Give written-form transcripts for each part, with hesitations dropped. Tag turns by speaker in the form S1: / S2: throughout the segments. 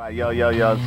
S1: Right, yo,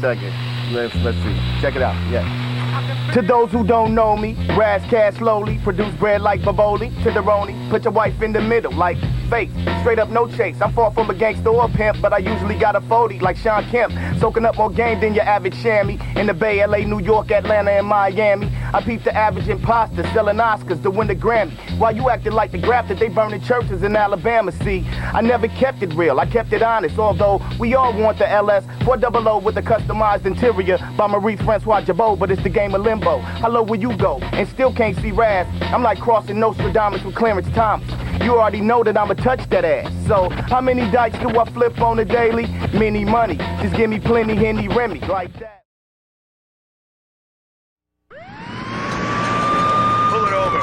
S1: second. Let's see. Check it out. Yeah. To those who don't know me, Ras Kass slowly produce bread like Bavoli. To the Roni, put your wife in the middle like fake. Straight up no chase. I'm far from a gangster or pimp, but I usually got a 40 like Sean Kemp. Soaking up more game than your average chamois. In the Bay, LA, New York, Atlanta, and Miami. I peep the average imposter selling Oscars to win the Grammy. While you acting like the graft that they burning churches in Alabama. See, I never kept it real, I kept it honest. Although we all want the LS 400 with a customized interior by Maurice Francois Jabot, but it's the game of limbo. How low will you go? And still can't see Raz. I'm like crossing Nostradamus with Clarence Thomas. You already know that I'ma touch that ass. So how many dice do I flip on a daily? Many money. Just give me plenty Henny Remy like that.
S2: Pull it over.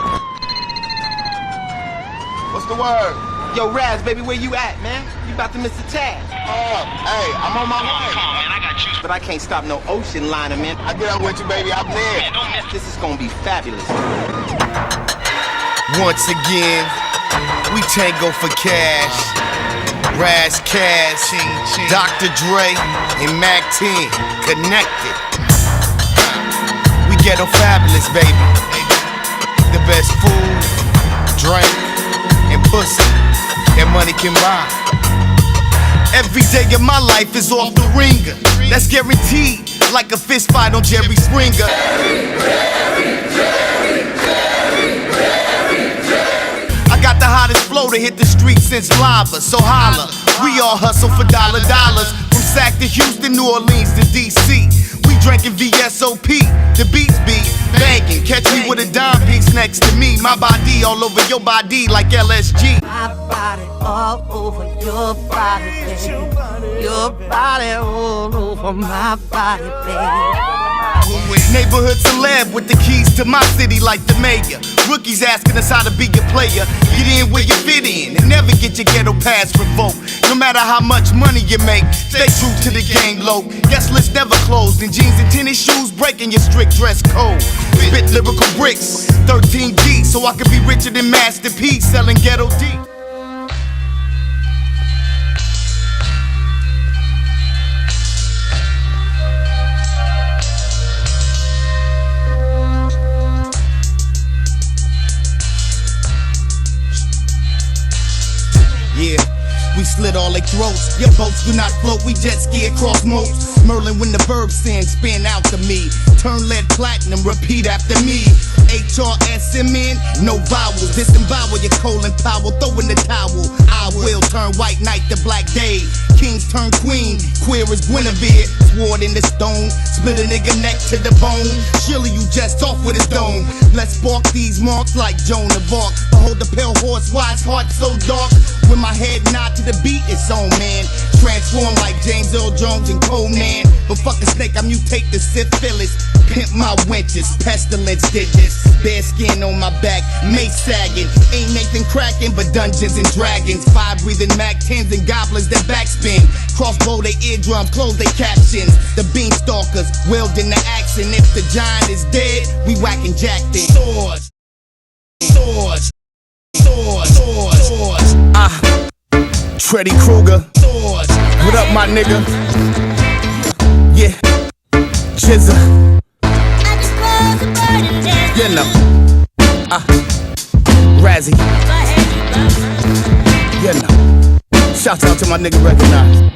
S2: What's the word?
S3: Yo, Raz, baby, where you at, man? You about to miss the tag.
S2: Hey, I'm on my way.
S3: Come on, man, I got you. But I can't stop no ocean liner, man.
S2: I get up with you, baby. I'm there.
S3: Man, don't miss. This is gonna be fabulous.
S4: Once again, we tango for cash. Ras Kass, Dr. Dre, and Mac 10 connected. We ghetto fabulous, baby. The best food, drink, and pussy that money can buy. Every day of my life is off the ringer. That's guaranteed, like a fist fight on Jerry Springer. I got the hottest flow to hit the streets since lava, so holla. We all hustle for dollars. From Sac to Houston, New Orleans to DC. We drinking VSOP, the beats be banging. Catch me with a dime piece next to me. My body all over your body like LSG.
S5: My body all over your body, baby. Your body all over my body, baby.
S4: Neighborhood celeb with the keys to my city like the mayor. Rookies asking us how to be a player. Get in where you fit in and never get your ghetto pass revoked. No matter how much money you make, stay true to the game low. Guest list never closed, and jeans and tennis shoes breaking your strict dress code. Spit lyrical bricks, 13 G, so I could be richer than Master P selling ghetto D. Yeah, we slit all their throats. Your boats do not float, we jet ski across moats. Merlin when the verb send, spin out to me. Turn lead platinum, repeat after me. HRSMN, no vowels. Disembowel your colon powell, throw in the towel. I will turn white night to black day. Kings turn queen, queer as Guinevere. Sword in the stone, split a nigga neck to the bone. Surely you just off with his dome. Let's spark these marks like Joan of Arc. Behold the pale horse, why his heart so dark? When my head nod to the beat, it's on, man. Transform like James Earl Jones and Conan. But fuck a snake, I mutate the syphilis. Pimp my wenches, pestilence did this. Bare skin on my back, mace sagging. Ain't Nathan cracking, but Dungeons and Dragons. Fire breathing Mac 10s and goblins that backspin. Crossbow they eardrum, close they captions. The beanstalkers, wielding the axe. And if the giant is dead, we whacking Jack then. Swords, swords, swords, swords, swords. Freddy Krueger. Swords. What up, my nigga? Yeah, Jizza. You know, Razzie. You know, shout out to my nigga Recognize.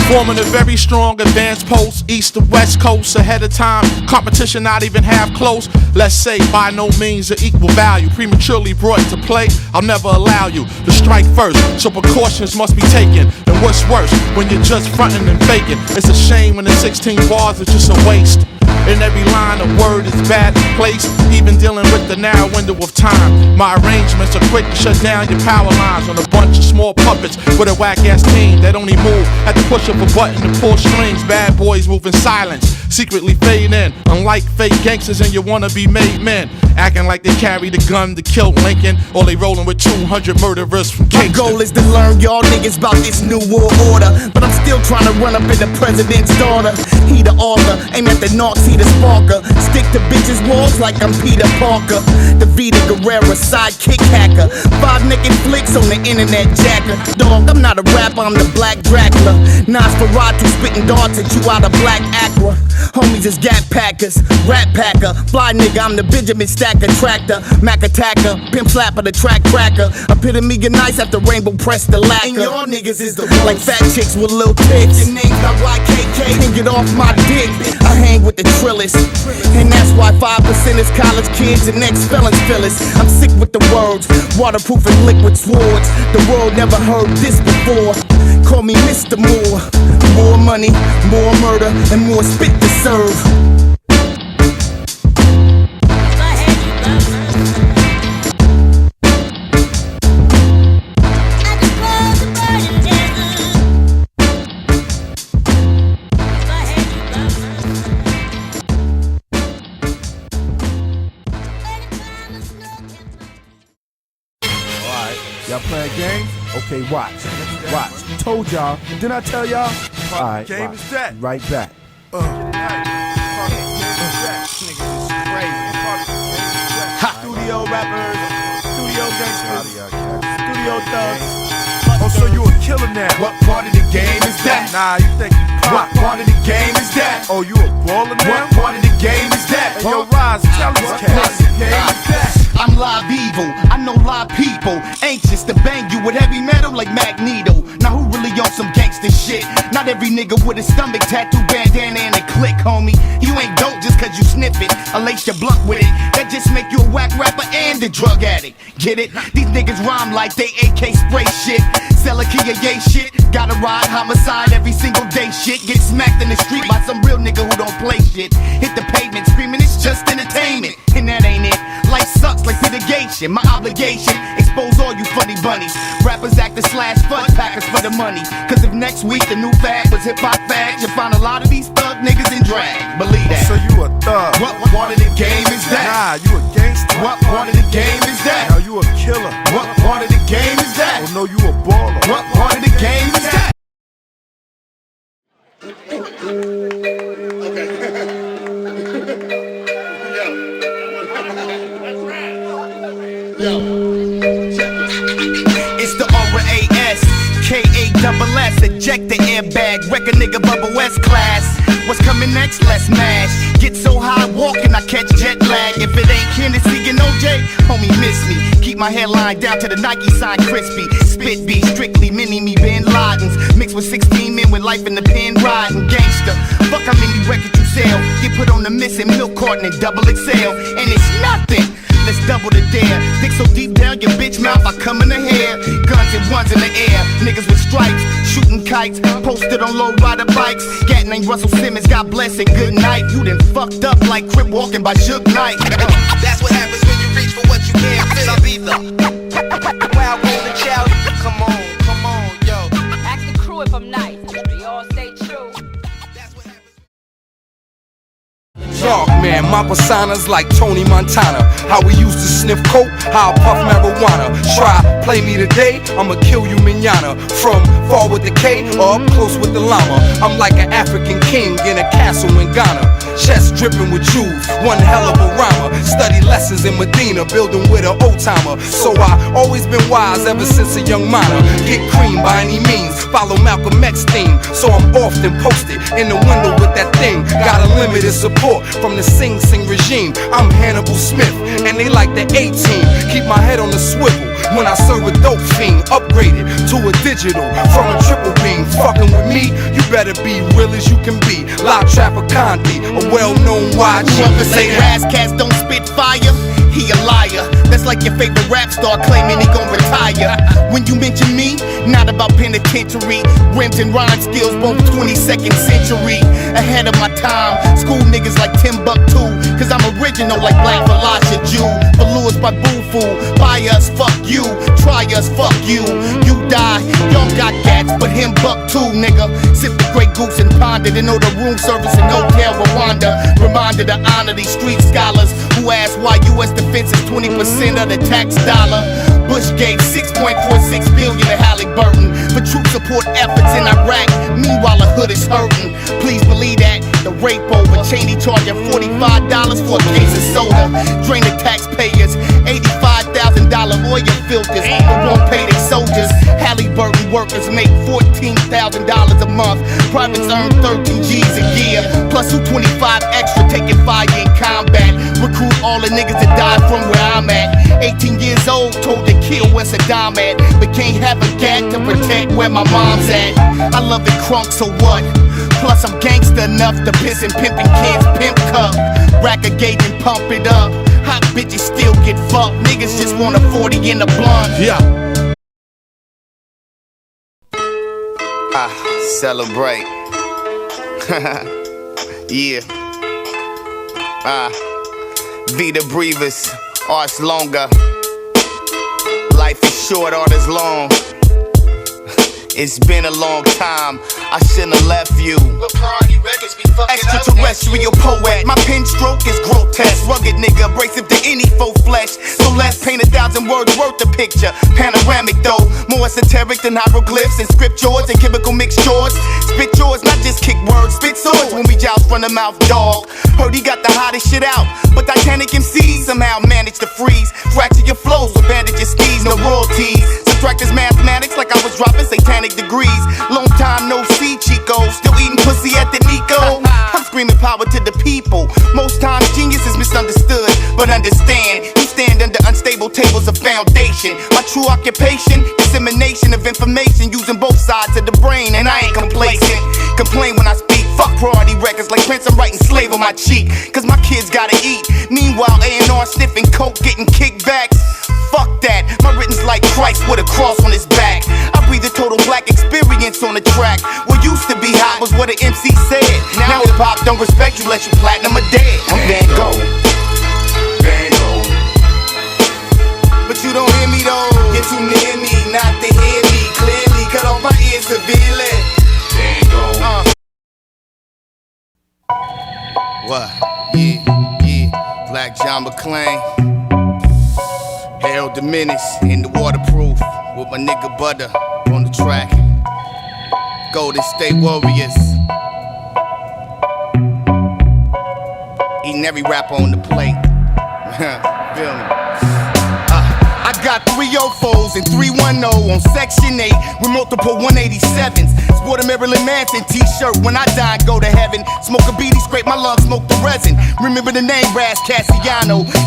S6: Forming a very strong advanced post, east to west coast, ahead of time. Competition not even half close. Let's say by no means of equal value. Prematurely brought to play, I'll never allow you to strike first. So precautions must be taken. And what's worse, when you're just fronting and faking. It's a shame when the 16 bars are just a waste. And every line of word is bad placed, even dealing with the narrow window of time. My arrangements are quick to shut down your power lines on a bunch of small puppets with a whack-ass team that only move at the push of a button to pull strings. Bad boys move in silence, secretly fade in. Unlike fake gangsters and your wannabe made men, acting like they carry the gun to kill Lincoln, or they rolling with 200 murderers from Kingston.
S4: My goal is to learn y'all niggas about this new world order, but I'm still tryna run up in the president's daughter. He the author, aim at the knocks, he the sparker. Stick to bitches' walls like I'm Peter Parker. The Vita Guerrera sidekick hacker. 5 naked flicks on the internet jacker. Dog, I'm not a rapper, I'm the Black Dracula. Nosferatu spitting darts at you out of Black Aqua. Homies is Gap Packers, Rat Packer. Fly nigga, I'm the Benjamin Stacker tractor. Mac attacker, pimp slapper, the track cracker. Epitome of nice after Rainbow press the lacquer. And y'all niggas is the like fat chicks with little tits. Your name's not YKK, can't get off my dick. I hang with the trillest, and that's why 5% is college kids and ex-felons feel us. I'm sick with the words, waterproof and liquid swords. The world never heard this before. Call me Mr. Moore. More money, more murder, and more spit to serve.
S7: Y'all playing games? Okay, watch. Watch. Told y'all. Didn't I tell y'all? Alright,
S6: game is that.
S7: Right back.
S1: Studio rappers, studio gangsters, studio thugs.
S7: Oh, so you a killer now?
S1: What part of the game is that?
S7: Nah, you think you
S1: What
S7: pop.
S1: part of the game is that?
S7: Oh, you a baller now?
S1: What part of the game is that?
S7: Hey, yo, Ras, tell us,
S1: What part of the game is that?
S4: I'm live evil, I know live people. Anxious to bang you with heavy metal like Magneto. Now who really on some gangster shit? Not every nigga with a stomach tattoo, bandana and a click, homie. You ain't dope just cause you sniff it, or lace your blunt with it. That just make you a whack rapper and a drug addict. Get it? These niggas rhyme like they AK spray shit. Sell a Kia yay shit. Gotta ride homicide every single day shit. Get smacked in the street by some real nigga who don't play shit. Hit the pavement screaming it's just entertainment. And that ain't it. Life sucks like litigation. My obligation, expose all you funny bunnies. Rappers acting slash fun packers for the money. Cause if next week the new fad was hip hop fads, you'll find a lot of these thug niggas in drag. Believe that.
S7: So you a thug.
S1: What part of the game is that?
S7: Nah, you a gangster.
S1: What part of the game is that?
S7: Now you a killer.
S1: What part of the game is that?
S7: Oh, no, you a baller.
S1: What part of the game is that?
S4: It's the R-A-S, K-A-S-S, eject the airbag, wreck a nigga bubble West class. What's coming next? Let's mash. Get so high walking, I catch jet lag. If it ain't Hennessy and OJ, homie miss me. Keep my hairline down to the Nike sign crispy. Spit beat, strictly mini me Bin Ladens. Mixed with 16 men with life in the pen riding. Gangster, fuck how many records you sell. Get put on the missing milk carton and double XL. And it's nothing. Let's double the dare. Dick so deep down your bitch mouth, I come in the hair. Guns and ones in the air. Niggas with stripes, shooting kites. Posted on low rider bikes. Gat named Russell Simmons, God bless and good night. You done fucked up like Crip walking by Suge Knight.
S3: That's what happens when you reach for what you can't feel. I'll be the wild golden child. Come on, yo.
S8: Ask the crew if I'm nice. We all stay true.
S9: Dark man, my persona's like Tony Montana. How we used to sniff coke, how I puff marijuana. Try, play me today, I'ma kill you manana. From far with the K or up close with the llama. I'm like an African king in a castle in Ghana. Chest dripping with jewels, one hell of a rhymer. Study lessons in Medina, building with an old timer. So I always been wise ever since a young minor. Get cream by any means, follow Malcolm X theme. So I'm often posted in the window with that thing. Got unlimited support from the Sing Sing regime. I'm Hannibal Smith, and they like the A-team. Keep my head on the swivel when I serve a dope fiend. Upgraded to a digital from a triple beam. Fucking with me, you better be real as you can be. Loud Trapper Condi, a well-known YG.
S4: Say Ras Kass don't spit fire, he a liar. That's like your favorite rap star claiming he gon' retire. When you mention me, not about penitentiary. Rims and rhyme skills, both 22nd century. Ahead of my time, school niggas like Timbuktu. Cause I'm original like Black Philosopher Jew. Followers by Boo-Foo, buy us, fuck you. Try us, fuck you. You die, y'all got cats, but him buck too, nigga. Sip the Grey Goose and ponder to know the room service in Hotel Rwanda. Reminder to honor these street scholars who ask why U.S. defense is 20% of the tax dollar. Bush gave $6.46 billion to Halliburton for troop support efforts in Iraq. Meanwhile, is hurting. Please believe that. The rape over. Cheney charging $45 for a case of soda. Drain the taxpayers. $85,000 lawyer filters. But won't pay their soldiers. Halliburton workers make $14,000 a month. Privates earn 13 G's a year. Plus who 25 extra taking fire in combat. Recruit all the niggas that died from where I'm at. 18 years old, told to kill where Saddam at. But can't have a gat to protect where my mom's at. I love it crunk, so what? Plus I'm gangster enough to piss and pimpin' kids pimp cup. Rack a gauge and pump it up. Hot bitches still get fucked. Niggas just want a 40 in the blunt.
S6: Yeah.
S1: Celebrate. Yeah. Vita breathers, arts longer. Life is short, art is long. It's been a long time, I shouldn't have left you.
S3: But priority records be fucking
S1: Extraterrestrial poet, my pen stroke is grotesque. Rugged nigga, abrasive to any faux flesh. So let's paint 1,000 words worth the picture. Panoramic though, more esoteric than hieroglyphs and scriptures and chemical mixtures. Spit yours, not just kick words, spit swords when we joust from the mouth, dog. Heard he got the hottest shit out, but Titanic MCs somehow managed to freeze. Fracture your flows with bandage your skis, no royalties. Subtract his mathematics like I was dropping satanic degrees. Long time no see, Chico. Still eating pussy at the Nico. I'm screaming power to the people. Most times genius is misunderstood, but understand, you stand under unstable tables of foundation. My true occupation, dissemination of information using both sides of the brain, and I ain't complacent. Complain when I speak. Fuck priority records like Prince, I'm writing slave on my cheek. Cause my kids gotta eat. Meanwhile, A&R sniffing coke, getting kickbacks. Fuck that, my written's like Christ with a cross on his back. I breathe a total black experience on the track. What used to be hot was what an MC said. Now hip-hop don't respect you, let you platinum or dead. I'm Van Gogh. Van Gogh. But you don't hear me though. You're too near me, not to hear me clearly. Cut off my ears severely. Van Gogh. What? Yeah, yeah. Black John McClain. Harold Diminished in the waterproof with my nigga Butter on the track. Golden State Warriors. Eating every rapper on the plate. Feel me? I got 304s and 310 on Section 8 with multiple 187s. Sport a Marilyn Manson t-shirt when I die and go to heaven. Smoke a beanie, scrape my lungs, smoke the resin. Remember the name Ras Kass.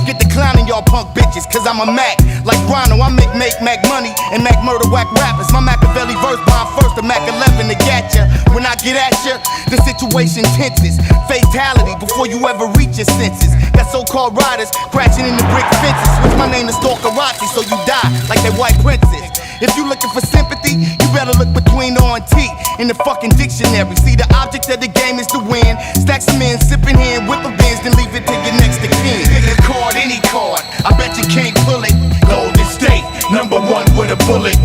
S1: Get the clowning y'all punk bitches, cause I'm a Mac. Like Rono, I make Mac money and Mac murder whack rappers. My Machiavelli verse bomb first, the Mac 11 to get ya. When I get at ya, the situation tenses. Fatality before you ever reach your senses. Got so-called riders crashing in the brick fences. Switch my name to Stalkerati so you die like that white princess. If you looking for sympathy, you better look between O and T in the fucking dictionary. See, the object of the game is to win. Stack some in, sipping hand, whip a Benz, then leave it to your next of kin. Pick a card, any card, I bet you can't pull it. Golden State, #1 with a bullet.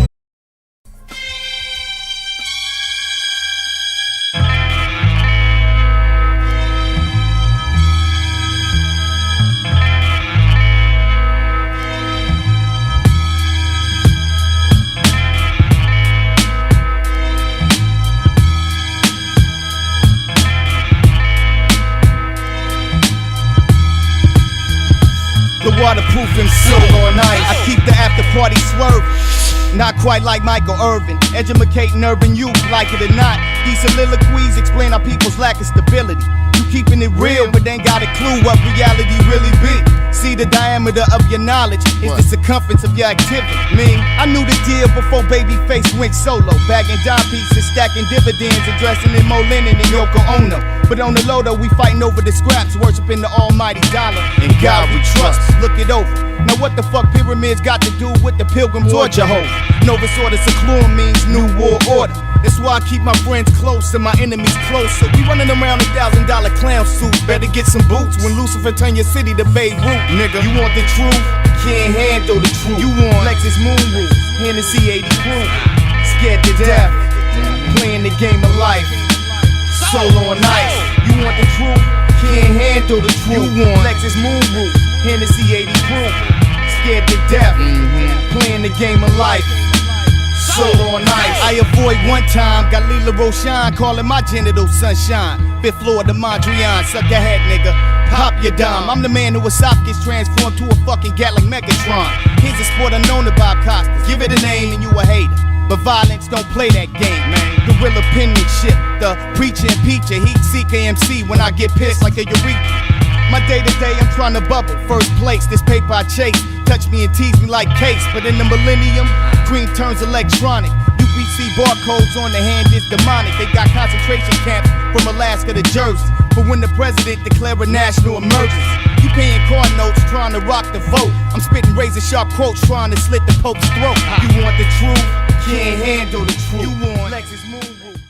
S1: Waterproof and soul on ice. I keep the after party swerving. Not quite like Michael Irvin. Educating urban youth, like it or not. These soliloquies explain our people's lack of stability. You keeping it real, but ain't got a clue what reality really be. See, the diameter of your knowledge is the circumference of your activity. Me, I knew the deal before Babyface went solo. Bagging dime pieces, stacking dividends, addressing in Mo Lennon and Yoko Ono. But on the low though, we fighting over the scraps, worshiping the almighty dollar. In God we trust, look it over. Now what the fuck pyramids got to do with the pilgrim or Jehovah? Novus Ordo Seclorum means new world order. That's why I keep my friends close and my enemies closer. We running around in $1,000 clown suits. Better get some boots when Lucifer turn your city to Beirut. Nigga, you want the truth? Can't handle the truth. You want Lexus Moon Roof, Hennessy 80 proof. Scared to death, playing the game of life. Soul on ice. You want the truth? Can't handle the truth. You want Lexus Moon Roof, Hennessy 80 proof. Scared to death, playing the game of life.
S4: soul on ice. I avoid one time, got Lila Roshan calling my genital sunshine. 5th floor to Mondrian, suck your head, nigga. Pop your dime. I'm the man who was gets transformed to a fucking Gatling Megatron. Here's a sport unknown to Bob Costas. Give it a name and you a hater. But violence don't play that game, man. Guerrilla penmanship, the preacher and peacher. Heat CKMC when I get pissed like a Eureka. My day to day, I'm trying to bubble. First place, this paper I chase. Touch me and tease me like case. But in the millennium, green turns electronic. UPC barcodes on the hand is demonic. They got concentration camps from Alaska to Jersey. But when the president declare a national emergency, you paying car notes trying to rock the vote. I'm spitting razor sharp quotes trying to slit the Pope's throat. You want the truth? Can't handle the truth. You want Lexus Moon Roof.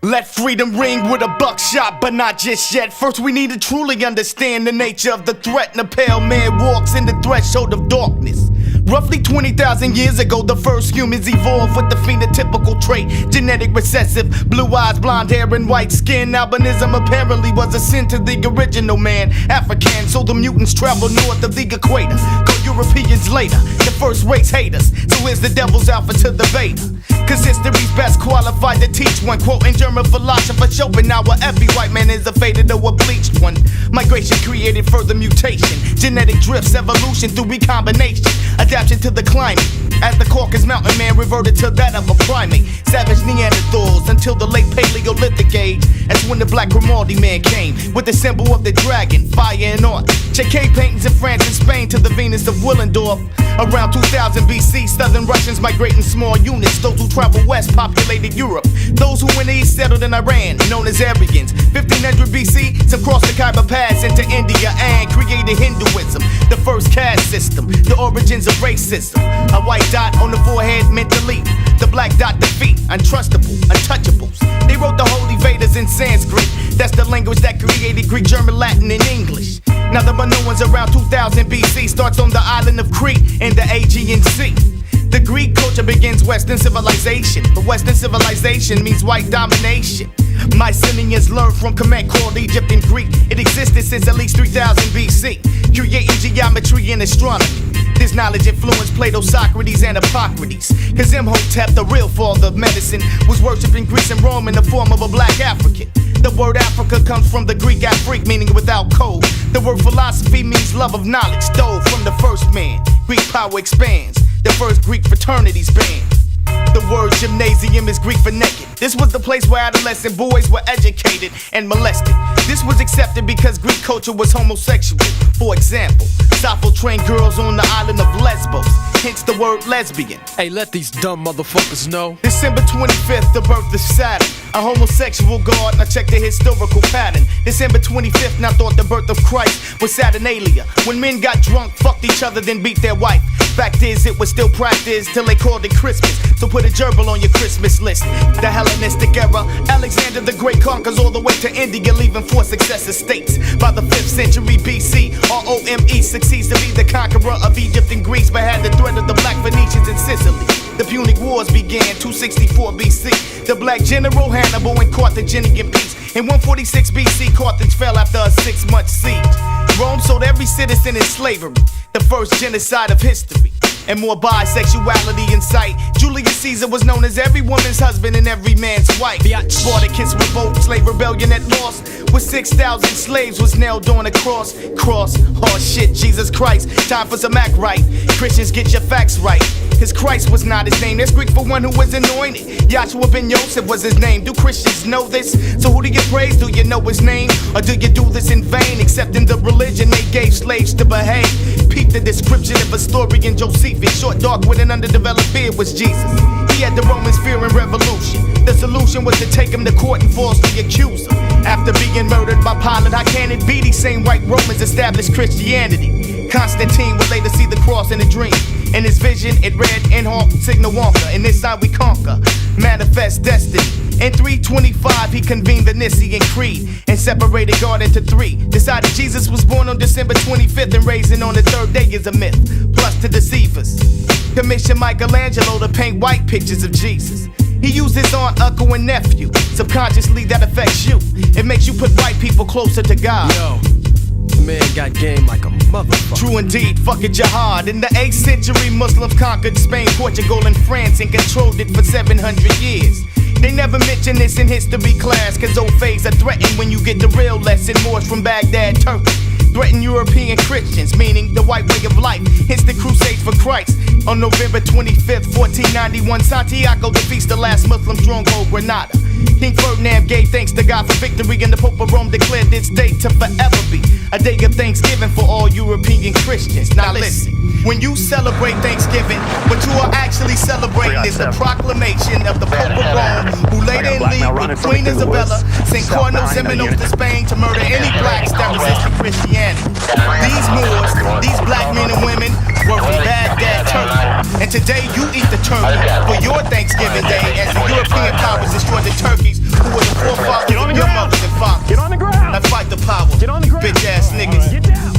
S4: Let freedom ring with a buckshot, but not just yet. First we need to truly understand the nature of the threat. And a pale man walks in the threshold of darkness. Roughly 20,000 years ago, the first humans evolved with the phenotypical trait. Genetic recessive, blue eyes, blonde hair, and white skin. Albinism apparently was a sin to the original man. African, so the mutants travel north of the equator. Go Europeans later, the first race haters. So here's the devil's alpha to the beta. Cause history's best qualified to teach one. Quoting German philosopher Schopenhauer, every white man is a faded or a bleached one. Migration created further mutation. Genetic drifts, evolution through recombination. Adaptation to the climate. As the Caucasus mountain man reverted to that of a primate. Savage Neanderthals until the late Paleolithic age. That's when the black Grimaldi man came. With the symbol of the dragon, fire and art. Chequet paintings in France and Spain to the Venus of Willendorf. Around 2000 BC, southern Russians migrating small units. Those who traveled west populated Europe. Those who went east settled in Iran, known as Aryans. 1500 BC, some crossed the Khyber Pass into India and created Hinduism. The first caste system, the origins of racism. A white dot on the forehead meant to leap. The black dot defeat, untrustable, untouchables. They wrote the Holy Vedas in Sanskrit. That's the language that created Greek, German, Latin, and English. Now the Minoans around 2000 BC starts on the island of Crete in the Aegean Sea. The Greek culture begins Western civilization, but Western civilization means white domination. Mycenaeans learned from Kemet called Egypt and Greek. It existed since at least 3000 BC, creating geometry and astronomy. This knowledge influenced Plato, Socrates, and Hippocrates. Cause Imhotep, the real father of medicine, was worshipped in Greece and Rome in the form of a black African. The word Africa comes from the Greek Afrik, meaning without code. The word philosophy means love of knowledge, stole from the first man. Greek power expands, the first Greek fraternities banned. The word gymnasium is Greek for naked. This was the place where adolescent boys were educated and molested. This was accepted because Greek culture was homosexual. For example, Sappho trained girls on the island of Lesbos, hence the word lesbian.
S10: Hey, let these dumb motherfuckers know.
S4: December 25th, the birth of Saturn, a homosexual god. Now check the historical pattern. December 25th, now thought the birth of Christ was Saturnalia. When men got drunk, fucked each other, then beat their wife. Fact is, it was still practiced till they called it Christmas. So put a gerbil on your Christmas list. The Hellenistic era, Alexander the Great conquers all the way to India, leaving 4 successive states. By the 5th century BC, Rome succeeds to be the conqueror of Egypt and Greece, but had the threat of the Black Phoenicians in Sicily. The Punic Wars began 264 BC. The Black General Hannibal and Carthaginian peace. In 146 BC, Carthage fell after a 6-month siege. Rome sold every citizen in slavery, the first genocide of history. And more bisexuality in sight. Julius Caesar was known as every woman's husband and every man's wife. Spartacus revolt, slave rebellion at loss, with 6,000 slaves was nailed on a cross. Oh shit, Jesus Christ, time for some act right. Christians, get your facts right. Cause Christ was not his name, that's Greek for one who was anointed. Yahshua ben Yosef was his name. Do Christians know this? So who do you praise? Do you know his name? Or do you do this in vain? Accepting the religion they gave slaves to behave. Peep the description of historian Josephus. Short, dark, with an underdeveloped beard was Jesus. He had the Romans fearing revolution. The solution was to take him to court and falsely accuse him. After being murdered by Pilate, how can it be these same white Romans established Christianity? Constantine would later see the cross in a dream. In his vision, it read, "In Hawk, Signal Wonka, and this side we conquer, manifest destiny." In 325, he convened the Nicene Creed and separated God into 3. Decided Jesus was born on December 25th and raising on the 3rd day is a myth. Plus to deceive us, commissioned Michelangelo to paint white pictures of Jesus. He used his aunt, uncle, and nephew. Subconsciously, that affects you. It makes you put white people closer to God.
S10: Yo, Man got game like a motherfucker.
S1: True indeed, fucking jihad. In the 8th century, Muslims conquered Spain, Portugal, and France and controlled it for 700 years. They never mention this in history class, cause old faiths are threatened when you get the real lesson. Moors from Baghdad, Turkey threaten European Christians, meaning the white way of life. Hence the Crusades for Christ. On November 25th, 1491, Santiago defeats the last Muslim stronghold, Granada. King Ferdinand gave thanks to God for victory, and the Pope of Rome declared this day to forever be a day of thanksgiving for all European Christians. Now listen, when you celebrate Thanksgiving, what you are actually celebrating is the proclamation of the Pope of Rome, who later in league with Queen Isabella sent Cardinal Ximenes to Spain to murder any blacks that resisted Christianity. These Moors, these black men and women, were from Baghdad, Turkey. And today you eat the turkey for your Thanksgiving Day as the European powers destroyed the turkeys who were the forefathers of your mothers and fathers.
S11: Get on the ground.
S1: Now fight the power.
S11: Get on the ground.
S1: Bitch ass niggas.
S11: Get down.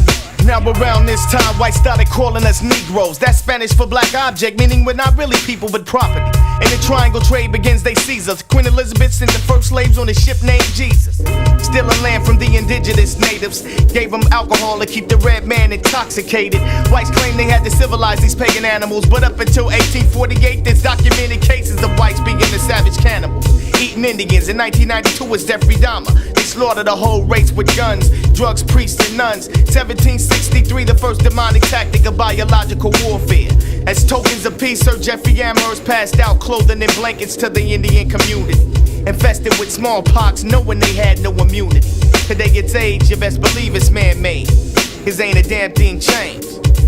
S1: Now around this time, whites started calling us Negroes. That's Spanish for black object, meaning we're not really people with property. And the triangle trade begins, they seize us. Queen Elizabeth sent the first slaves on a ship named Jesus. Stealing land from the indigenous natives. Gave them alcohol to keep the red man intoxicated. Whites claim they had to civilize these pagan animals, but up until 1848, there's documented cases of whites being the savage cannibals. Eating Indians. In 1992 was Jeffrey Dahmer. They slaughtered a whole race with guns, drugs, priests, and nuns. 1763, the first demonic tactic of biological warfare. As tokens of peace, Sir Jeffrey Amherst passed out clothing and blankets to the Indian community. Infested with smallpox, knowing they had no immunity. Today it's age, you best believe it's man-made. Cause ain't a damn thing changed.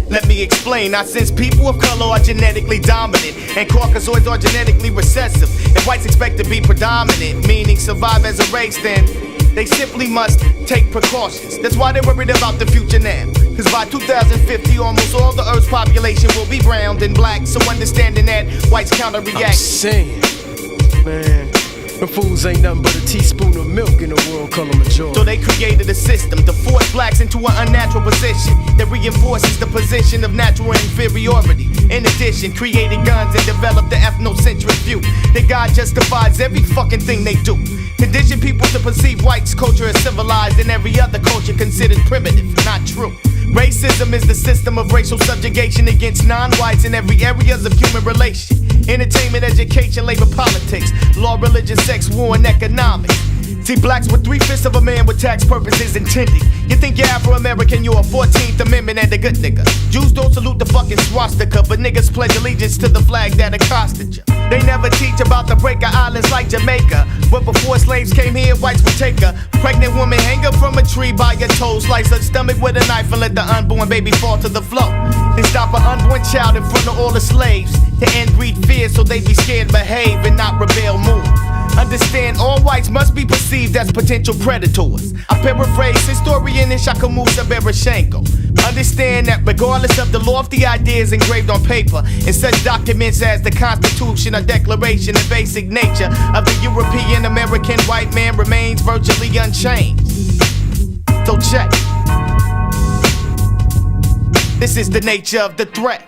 S1: Let me explain, now since people of color are genetically dominant and Caucasoids are genetically recessive, if whites expect to be predominant, meaning survive as a race, then they simply must take precautions. That's why they're worried about the future now. Cause by 2050, almost all the Earth's population will be brown and black. So understanding that, whites counter-react.
S10: I'm saying, man, the fools ain't nothing but a teaspoon of milk in the world color majority.
S1: So they created a system to force blacks into an unnatural position that reinforces the position of natural inferiority. In addition, created guns and developed the ethnocentric view that God justifies every fucking thing they do. Condition people to perceive whites' culture as civilized and every other culture considered primitive. Not true. Racism is the system of racial subjugation against non-whites in every areas of human relation. Entertainment, education, labor, politics, law, religion, sex, war, and economics. See, blacks were 3/5 of a man with tax purposes intended. You think you're Afro-American, you're a 14th Amendment and a good nigga. Jews don't salute the fucking swastika, but niggas pledge allegiance to the flag that accosted ya. They never teach about the breaker islands like Jamaica, but before slaves came here, whites would take a pregnant woman, hang her from a tree by her toes, slice her stomach with a knife and let the unborn baby fall to the floor. Then stop an unborn child in front of all the slaves to end breed fear so they be scared, behave, and not rebel, move. Understand, all whites must be perceived as potential predators. I paraphrase historian Ishakamusa Berashenko. Understand that regardless of the lofty ideas engraved on paper, in such documents as the Constitution or Declaration, the basic nature of the European American white man remains virtually unchanged. So check. This is the nature of the threat.